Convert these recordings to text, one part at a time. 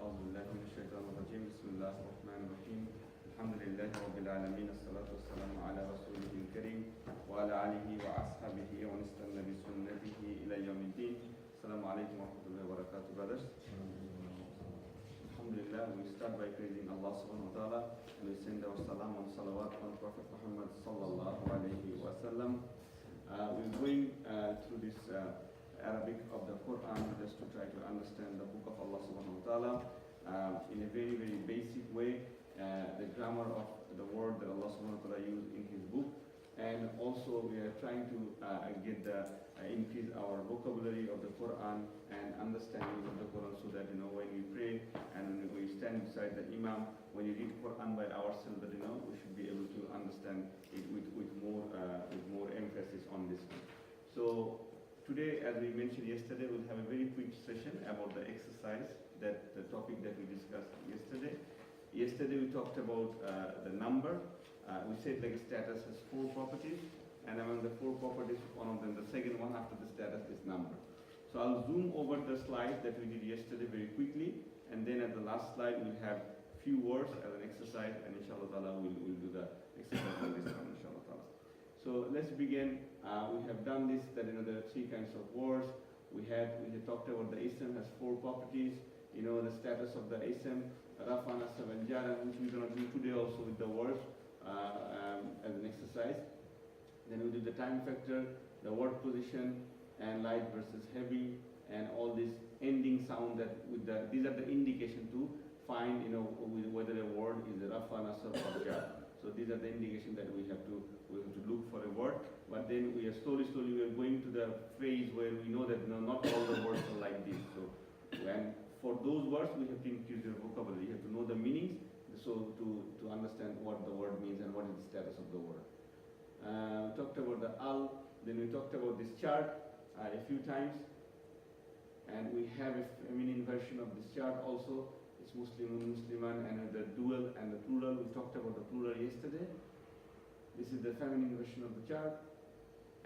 أعوذ بالله من الشيطان الرجيم بسم الله الرحمن الرحيم الحمد لله رب العالمين الصلاة والسلام على رسوله الكريم وعلى آله وأصحابه ومن استنى بسنته إلى يوم الدين. Assalamu alaikum wa rahmatullahi wa barakatuh, brothers. Alhamdulillah, we start by praising Allah subhanahu wa ta'ala and we send our salam and salawat on Prophet Muhammad sallallahu alayhi wa sallam. We're going through this Arabic of the Quran just to try to understand the book of Allah subhanahu wa ta'ala in a very, very basic way, the grammar of the word that Allah subhanahu wa ta'ala used in his book. And also we are trying to increase our vocabulary of the Quran and understanding of the Quran, so that when we pray and when we stand beside the Imam, when you read Quran by ourselves, that we should be able to understand it with more emphasis on this one. So today, as we mentioned yesterday, we'll have a very quick session about the exercise, that the topic that we discussed yesterday. Yesterday we talked about the number. We said like a status has 4 properties, and among the 4 properties, one of them, the second one after the status, is number. So I'll zoom over the slide that we did yesterday very quickly, and then at the last slide we'll have few words as an exercise, and inshallah ta'ala we'll do the exercise on this one, inshallah ta'ala. So let's begin. We have done this, that there are 3 kinds of words. We had talked about the ism has 4 properties. The status of the ism, rafa, nasab, and jar, which we're going to do today also with the words as an exercise. Then we do the time factor, the word position, and light versus heavy, and all this ending sound that these are the indication to find whether a word is a rafa, nasab, or jar. So these are the indication that we have to look for a word. But then we are slowly we are going to the phrase where we know that not all the words are like this. So and for those words we have to increase your vocabulary. You have to know the meanings, so to understand what the word means and what is the status of the word. We talked about the al, then we talked about this chart a few times, and we have a feminine version of this chart also. It's Muslimun, Musliman, and the dual and the plural. We talked about the plural yesterday. This is the feminine version of the chart,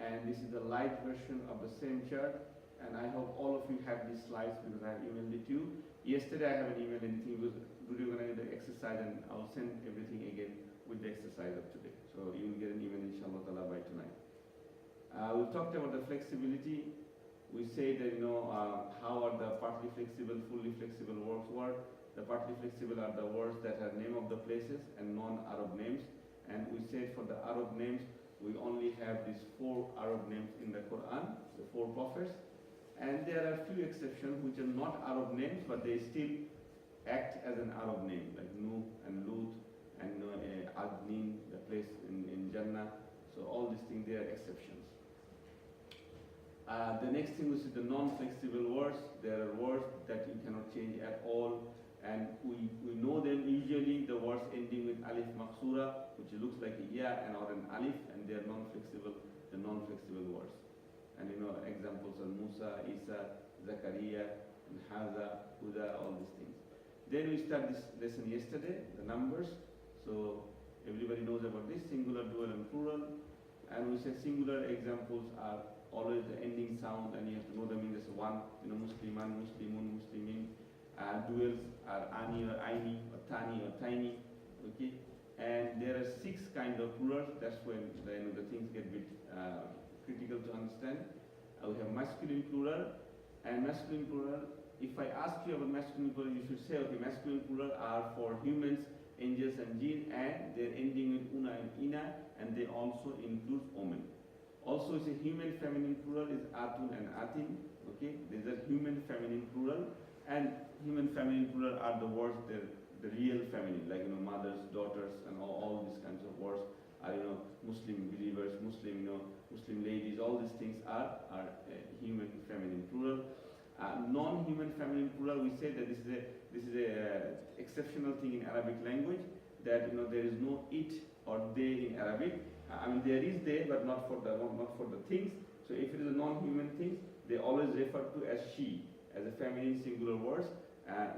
and this is the light version of the same chart. And I hope all of you have these slides because I have emailed it to you. Yesterday I haven't emailed anything because we're going to do the exercise, and I'll send everything again with the exercise of today. So you will get an email inshallah ta'ala by tonight. We talked about the flexibility. We say that how are the partly flexible, fully flexible words work. The partly flexible are the words that are name of the places and non-Arab names. And we said for the Arab names, we only have these 4 Arab names in the Quran, the 4 prophets. And there are few exceptions which are not Arab names, but they still act as an Arab name, like Nuh and Lut and Adnin, the place in Jannah. So all these things, they are exceptions. The next thing is the non-flexible words. There are words that you cannot change at all, and we know them usually, the words ending with alif maksura, which looks like a ya and or an alif, and they are non-flexible, the non-flexible words. And examples are Musa, Isa, Zakaria, and Haza, Huda, all these things. Then we start this lesson yesterday, the numbers. So everybody knows about this, singular, dual, and plural. And we say singular examples are always the ending sound, and you have to know the meaning. There's one, Musliman, Muslimun, Muslimin. Duals are ani or aini, or tani or tiny. Okay. And there are 6 kind of plurals. That's when the things get a bit critical to understand. We have masculine plural, and masculine plural, if I ask you about masculine plural, you should say, okay, masculine plural are for humans, angels, and jinn, and they're ending with una and ina, and they also include omen. Also, it's a human feminine plural is atun and atin. Okay, these are human feminine plural, and human feminine plural are the words, the real feminine, like mothers, daughters, and all these kinds of words are Muslim believers, Muslim ladies. All these things are human feminine plural. Non-human feminine plural, we say that this is a exceptional thing in Arabic language, that there is no it or they in Arabic. There is they, but not for the things. So if it is a non-human thing, they always refer to as she, as a feminine singular words,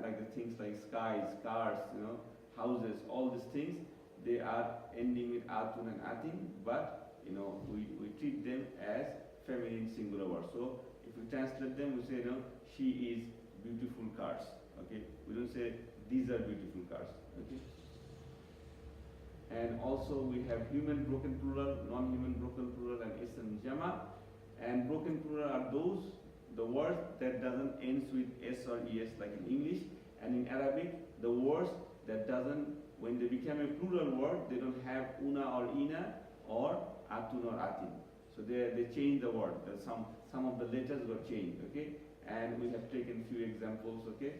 like the things like skies, cars, houses, all these things. They are ending with atun and atin, but we treat them as feminine singular words. So if we translate them, we say she is beautiful cars. Okay, we don't say these are beautiful cars. Okay. And also we have human broken plural, non-human broken plural, and ism jama. And broken plural are those the words that doesn't ends with s or es like in English, and in Arabic the words that doesn't, when they become a plural word, they don't have una or ina or atun or atin. So they change the word. Some of the letters were changed. Okay, and we have taken few examples. Okay,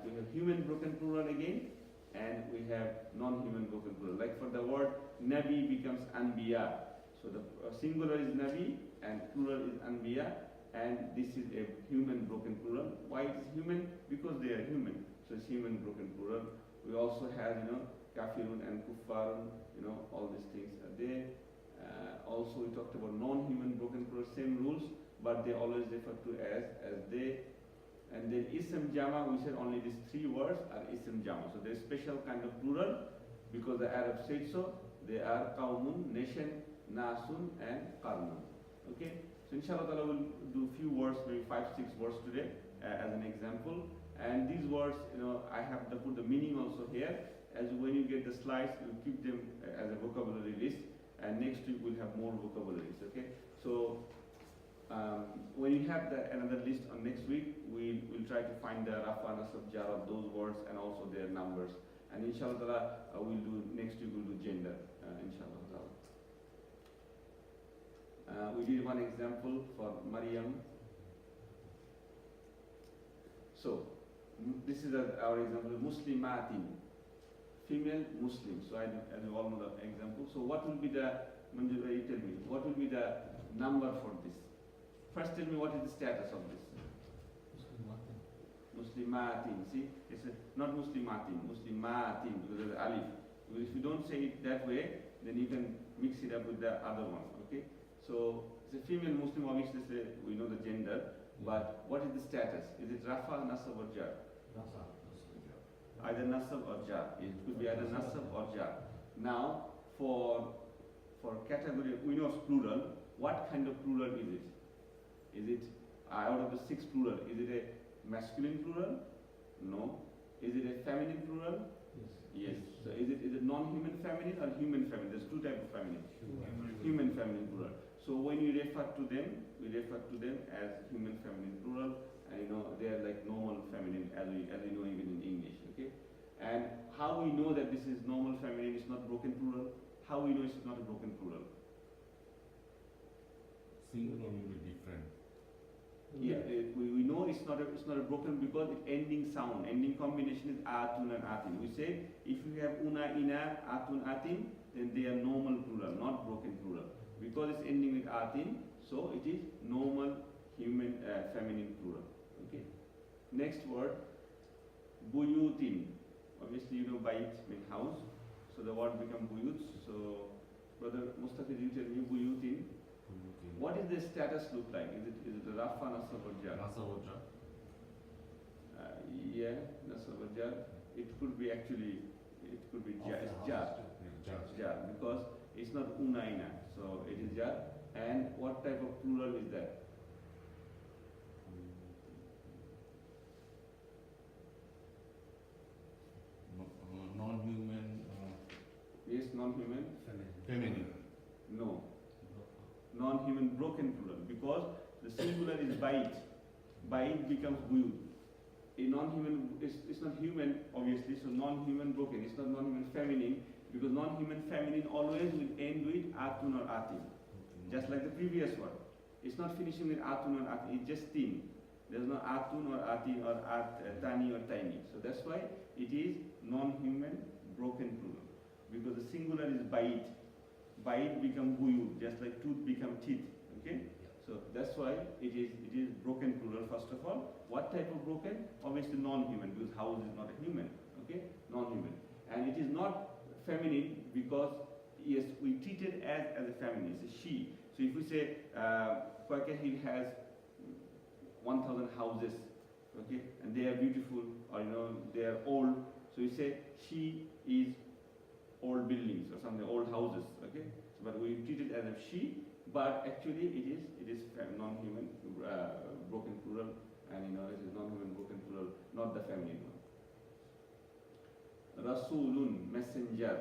we have human broken plural again, and we have non-human broken plural. Like for the word nabi becomes anbiya. So the singular is nabi and plural is anbiya, and this is a human broken plural. Why it is human? Because they are human. So it's human broken plural. We also have kafirun and kuffarun. All these things are there. Also we talked about non-human broken plural, same rules, but they always refer to as they. And then ism jama, we said only these three words are ism jama. So there's special kind of plural because the Arab said so. They are qawmun, nation, nasun, and qarnun. Okay. So inshallah ta'ala we'll do few words, maybe 5-6 words today as an example. And these words, I have to put the meaning also here. As when you get the slides, you keep them as a vocabulary list. And next week we'll have more vocabularies. Okay. So when you have another list on next week, we'll try to find the rafa, nasab, jar of those words and also their numbers. And inshallah ta'ala, we'll do next week. We'll do gender. Inshallah ta'ala. We did one example for Maryam. So this is our example: Muslimatin, female Muslim. So I do all the example. So what will be the? Manjura, you tell me. What will be the number for this? First, tell me what is the status of this? Muslimatin. See, it's not Muslimatin. Muslimatin because there's alif. Because if you don't say it that way, then you can mix it up with the other one. Okay. So it's a female Muslim. Obviously, we know the gender, but what is the status? Is it rafa, nasab, or jar? Either nasab or jar. It could be either nasab or jar. Now, for category, we know it's plural. What kind of plural is it? Is it out of the 6 plural? Is it a masculine plural? No. Is it a feminine plural? Yes. So is it non-human feminine or human feminine? There's 2 types of feminine. Human feminine plural. So when you refer to them, we refer to them as human feminine plural, and they are like normal feminine as we know even in English. Okay. And how we know that this is normal feminine, it's not broken plural? How we know it's not a broken plural? Singular will be different. Yeah, we know it's not a broken because the ending combination is atun and atin. We say if you have una, ina, atun, atin, then they are normal plural, not broken plural. Because it's ending with atin, so it is normal human feminine plural. Okay. Next word, buyutin. Obviously, bait means house, so the word becomes buyut. So, brother Mustafid, you tell me buyutin. What is the status look like? Is it a rafa, nasab, or jar? Nasab or jar. Yeah, nasab or jar. It could be actually, it could be jar. It's jar. Jar, because it's not una, ina. So it is jar. And what type of plural is that? Non-human. Yes, non-human. Feminine. No. Non-human broken plural, because the singular is bait. Bait becomes buyut. A non-human, it's not human, obviously, so non-human broken. It's not non-human feminine, because non-human feminine always will end with atun or atin. Just like the previous one. It's not finishing with atun or atin, it's just tin. There's no atun or atin or tani or tiny. So that's why it is non-human broken plural. Because the singular is bait. Bite become buyut, just like tooth become teeth. Okay? So that's why it is broken plural first of all. What type of broken? Obviously non-human, because house is not a human. Okay? Non-human. And it is not feminine because yes, we treat it as a feminine, it's a she. So if we say Quaker Hill has 1,000 houses, okay, and they are beautiful, or they are old, so you say she is old buildings or something, old houses, okay? So, but we treat it as a she, but actually it is non-human broken plural, and it is non-human broken plural, not the feminine one. Rasulun, messenger.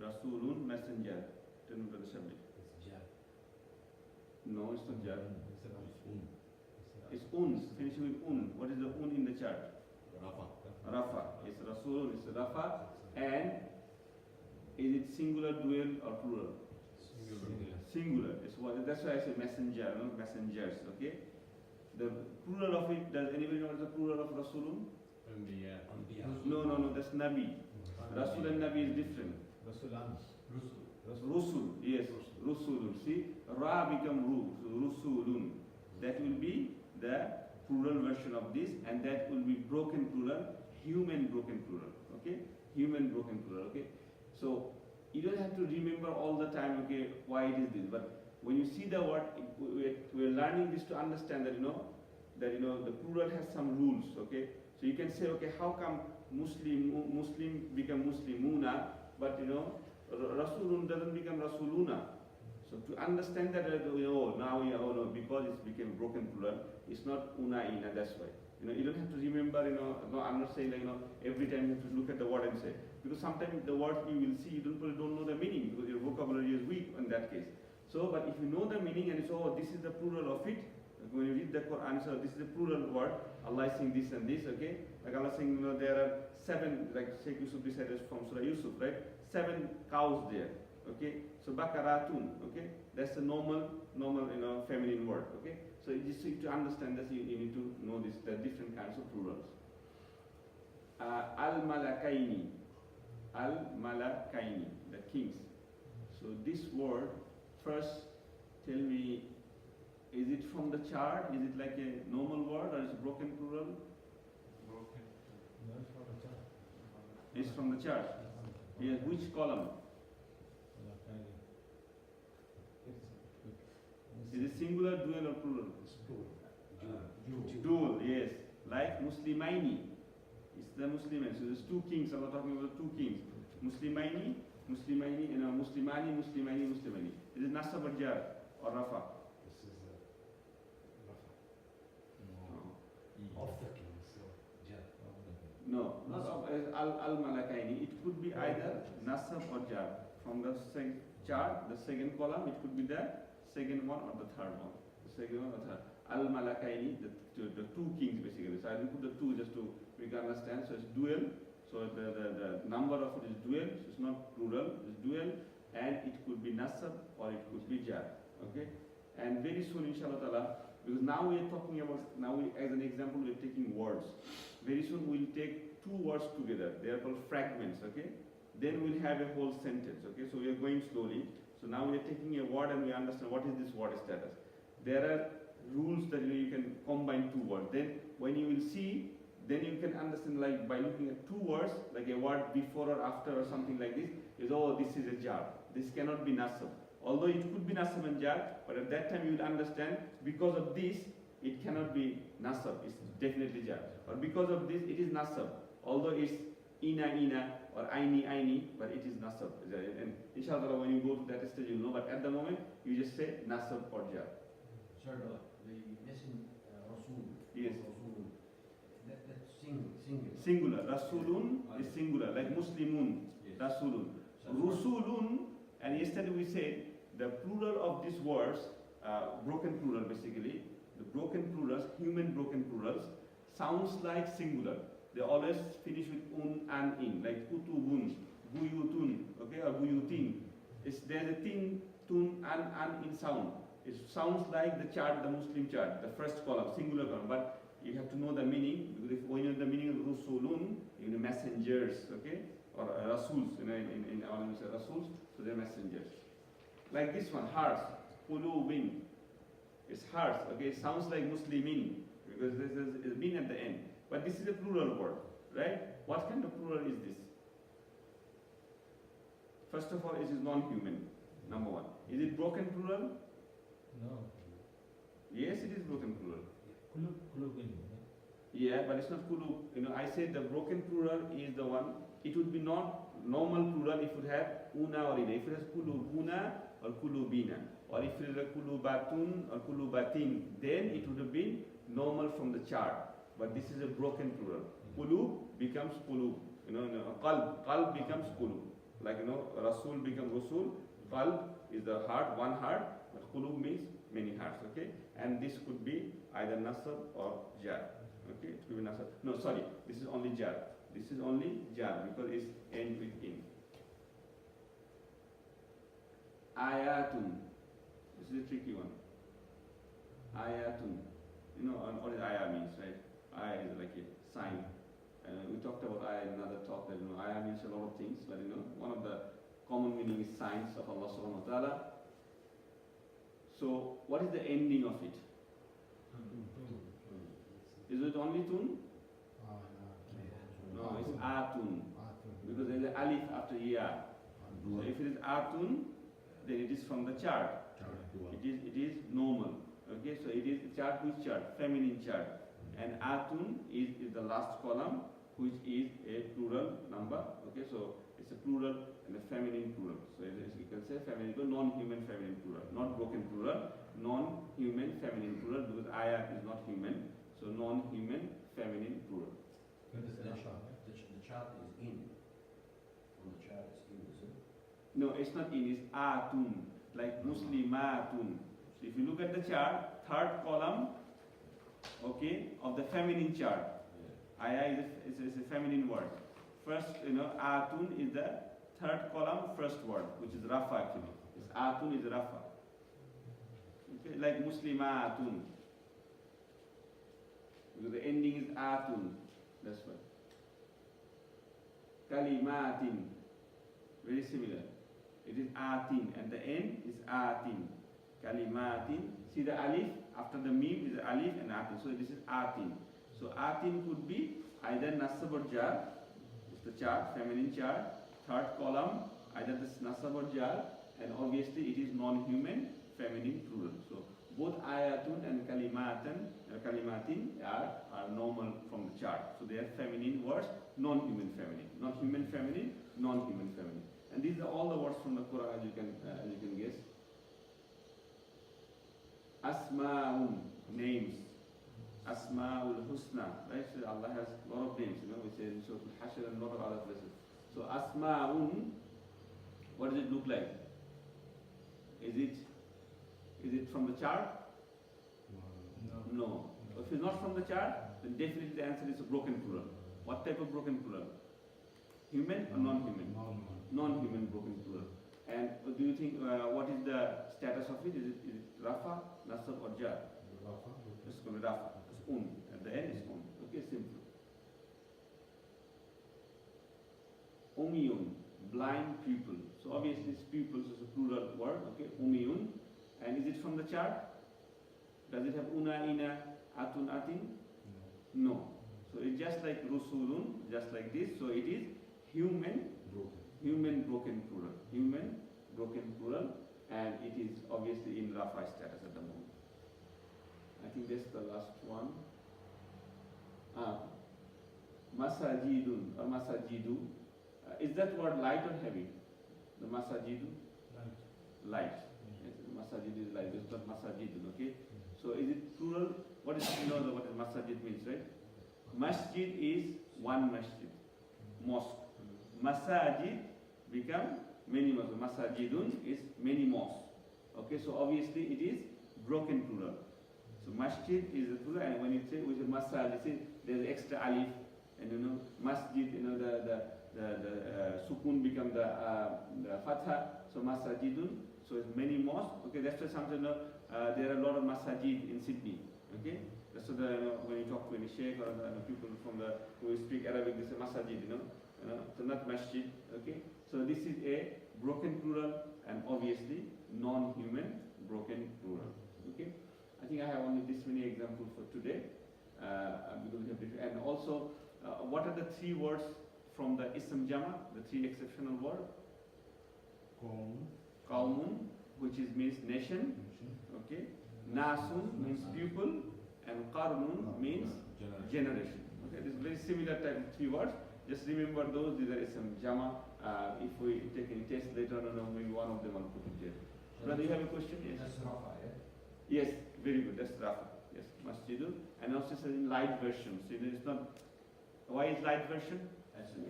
Rasulun, messenger. Tell me the subject. It's jar. No, it's not jar. It's It's un, finishing with un. What is the un in the chart? Rafa. Rafa. It's Rasulun, it's Rafa. And is it singular, dual, or plural? Singular. It's what, that's why I say messenger, no? Messengers, okay? The plural of it, does anybody know what is the plural of Rasulun? Anbiya. No, that's Nabi. Rasul and Nabi is different. Rusul, yes, Rusulun. See, Ra become Ru, so Rusulun. That will be the plural version of this, and that will be broken plural, human broken plural, okay? Human broken plural, okay? So, you don't have to remember all the time, okay, why it is this, but when you see the word, we're learning this to understand that, the plural has some rules, okay? So you can say, okay, how come Muslim become Muslimuna, but Rasulun doesn't become Rasuluna. So to understand that, now we know because it's became broken plural, it's not una ina, that's why. You don't have to remember, no, I'm not saying every time you have to look at the word and say, because sometimes the word you will see, you don't know the meaning because your vocabulary is weak in that case. So, but if you know the meaning and you say, this is the plural of it, when you read the Quran, so this is the plural word, Allah is saying this and this, okay? Like Allah saying, there are 7, like Sheikh Yusuf decided from Surah Yusuf, right? 7 cows there, okay? So bakaratun, okay? That's a normal, feminine word, okay? So just to understand this, you need to know this, the different kinds of plurals. Al-Malakaini, Al-Malakaini, the kings. So this word, first tell me, is it from the chart? Is it like a normal word or is it broken plural? Broken. It's from the chart. Yes, which column? Is it singular, dual or plural? Dual, yes. Like Muslimaini. It's the Muslimaini. So there's 2 kings. I'm talking about 2 kings. Muslimaini, and Muslimani. Is it Nasab or Jar or Rafa? This is Rafa. Of the kings, so jar. No, Al-Malakaini. It could be either Nasab or Jar. From the chart, the second column, it could be the second one or the third one. The second one or third. Al-Malakaini, the 2 kings basically. So I will put the 2 just to make you understand. So it's dual. So the number of it is dual. So it's not plural. It's dual. And it could be Nasab or it could be Jar. Okay? And very soon, inshallah ta'ala, because now we are talking about, as an example, we are taking words. Very soon we'll take 2 words together. They are called fragments, okay? Then we'll have a whole sentence, okay? So we are going slowly. So now we are taking a word and we understand what is this word status. There are rules that you can combine 2 words. Then when you will see, then you can understand, like by looking at 2 words, like a word before or after or something like this, is, this is a jar. This cannot be nasab. Although it could be nasab and jar, but at that time you will understand, because of this, it cannot be nasab. It's definitely jar. Or because of this, it is nasab. Although it's ina or aini, but it is nasab. And inshallah, when you go to that stage, you'll know. But at the moment, you just say nasab or jar. Sir, the missing Rasul. Yes. Rasul. That's singular. Singular. Rasulun is singular, like Muslimun. Yes. Rasulun. Rusulun, and yesterday we said the plural of these words, broken plural basically, the broken plurals, human broken plurals, sounds like singular. They always finish with un and in, like kutubun, buyutun, okay, or buyutin. There's a tin, tun, and in sound. It sounds like the chart, the Muslim chart, the first column, singular column, but you have to know the meaning, because when you know the meaning of rusulun, you know messengers, okay, or rasuls, in our language, rasuls, so they're messengers. Like this one, hars, qulubin. It's hars, okay, it sounds like muslimin, because this is bin at the end. But this is a plural word, right? What kind of plural is this? First of all, it is non-human, number 1. Is it broken plural? No. Yes, it is broken plural. Kulubin. Yeah, but it's not kulub. I said the broken plural is the one. It would be not normal plural if it had una or ina. If it has kulubuna or kulubina, or if it is a kulubatun or kulubatin, then it would have been normal from the chart. But this is a broken plural. Kulub becomes kulub. Qalb becomes qulub. Like, Rasul becomes Rusul. Qalb is the heart, one heart, but qulub means many hearts, okay? And this could be either nasab or jar, okay? It could be nasab. No, sorry, this is only jar. This is only jar because it's end with in. Ayatun. This is a tricky one. Ayatun. What is ayah means, right? Ayah is like a sign. We talked about ayah in another talk that ayah means a lot of things, but one of the common meaning is signs of Allah subhanahu wa ta'ala. So what is the ending of it? Is it only tun? No, it's atun. Because there is an alif after ya. So if it is atun, then it is from the chart. It is normal. Okay, so it is chart, which chart? Feminine chart. And atun is the last column, which is a plural number. Okay, so it's a plural and a feminine plural. So you can say feminine plural, non-human feminine plural, not broken plural, non-human feminine plural, because ayat is not human. So non-human feminine plural. The chart is in. On the chart is in, is it? No, it's not in, it's atun, like muslimatun. So if you look at the chart, third column, okay, of the feminine chart, ayah is a feminine word. First, atun is the third column, first word, which is rafa actually. It's atun is rafa. Okay, like muslimatun. Because the ending is atun. That's why. Kalimatin. Very similar. It is atin, and the end is atin. Kalimatin. See the alif, after the mim is alif and atin. So this is atin. So atin could be either nasab or jar. It's the chart, feminine chart. Third column, either this nasab or jar. And obviously it is non-human, feminine plural. So both ayatun and kalimatin are normal from the chart. So they are feminine words, non-human feminine. Not human feminine, non-human feminine. And these are all the words from the Quran, as you can guess. Asma'un, names. Asma'ul Husna, right? So Allah has a lot of names, we say in Surah Al-Hashr and a lot of other places. So Asma'un, what does it look like? Is it from the chart? No. If it's not from the chart, then definitely the answer is a broken plural. What type of broken plural? Human or non-human? Non-human broken plural. And do you think, what is the status of it? Is it rafa, nasab or jar? It's going to be rafa. It's at the end is okay, simple. Umiyun, blind pupil. So obviously it's pupils is a plural word, okay, umiyun. And is it from the chart? Does it have una, ina, atun, atin? No. So it's just like rusulun, just like this. So it is human broken plural. Human broken plural, and it is obviously in rafa status at the moment. I think that's the last one. Masajidun or masajidu. Is that word light or heavy? The masajidu? Light. Yes, masajid is light. It's not masajidun, okay? So is it plural? What is what masajid means, right? Masjid is one masjid. Mosque. Masajid become many mosques. Masajidun is many mosques. Okay, so obviously it is broken plural. So masjid is the plural, and when you say with masajid, there's extra alif, and masjid, the sukun become the fatha. So masajidun, so it's many mosques. Okay, that's why sometimes there are a lot of masajid in Sydney. Okay, so when you talk to any sheikh or people who speak Arabic, they say masajid. So not masjid. Okay, so this is a broken plural and obviously non-human broken plural. Okay, I think I have only this many examples for today because we have different. And also, what are the three words from the Ism Jama, the three exceptional words? Qawmun, which means nation. Okay, Nasun means people, and Qarnun means generation. Okay, this is very similar type of three words. Just remember those. These are Ism Jama. If we take any test later on, maybe one of them will put it there. Brother, you have a question? Yes. That's Rafa, yeah? Yes, very good. That's Rafa. Yes, Masjidul. And also it's in light version. So it's not. Why is light version?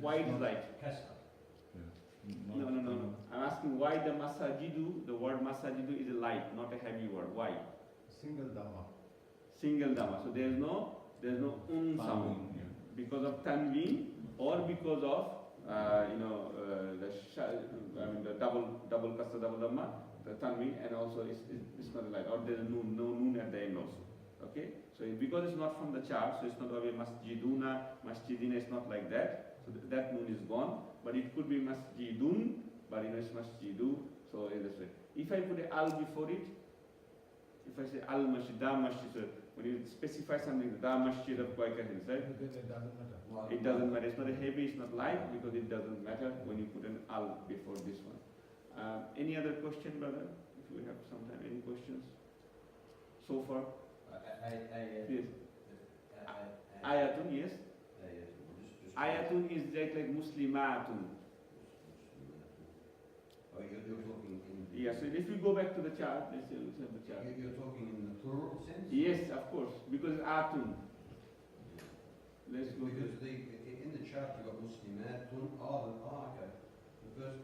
Why it is light? Kasra. No. I'm asking why the masajidu, the word masajidu is a light, not a heavy word. Why? Single dhamma. Single dhamma. So there is no sound because of tanween or because of the double kasra, double dhamma, the tanween, and also it's not a light, or there is no noon at the end also. Okay, so because it's not from the chart, so it's not always masjiduna, masjidina. It's not like that. So that noon is gone, but it could be masjidun, but it's masjidu. So in this way, if I put a al before it, if I say al masjid, da masjid, so when you specify something, da masjid of Qaikahin, right? It doesn't matter. It doesn't matter. It's not a heavy, it's not light, because it doesn't matter when you put an al before this one. Any other question, brother? If you have some time, any questions so far? Yes. Ayatun, yes. Ayatun is like muslimatun. Oh, you're talking in... Yes, so if you go back to the chart, let's say, let's have the chart. You're talking in the plural sense? Yes, of course, because atun. Let's go. Because in the chart you got muslimatun, okay. The first,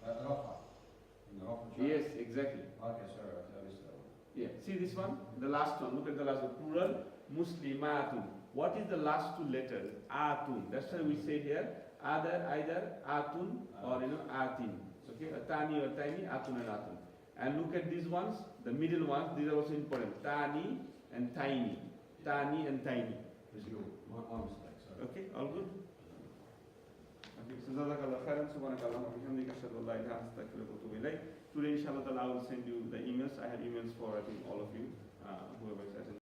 rafa. In the rafa chart? Yes, exactly. Okay, sorry, I missed that one. Yeah, see this one? The last one, look at the last one, plural, muslimatun. What is the last two letters? Atun. That's why we say here, either atun or atin. Okay, tani or tiny, atun and atun. And look at these ones, the middle ones, these are also important. Tani and tiny. Tani and tiny. It's your, my mistake, sorry. Okay, all good? Okay, so Jazakallah khairan, subhanakallah, bihamdika, ashhadu an la ilaha illa anta, astaghfiruka wa atubu ilayk. Today, inshallah, I will send you the emails. I have emails for, I think, all of you, whoever is attending.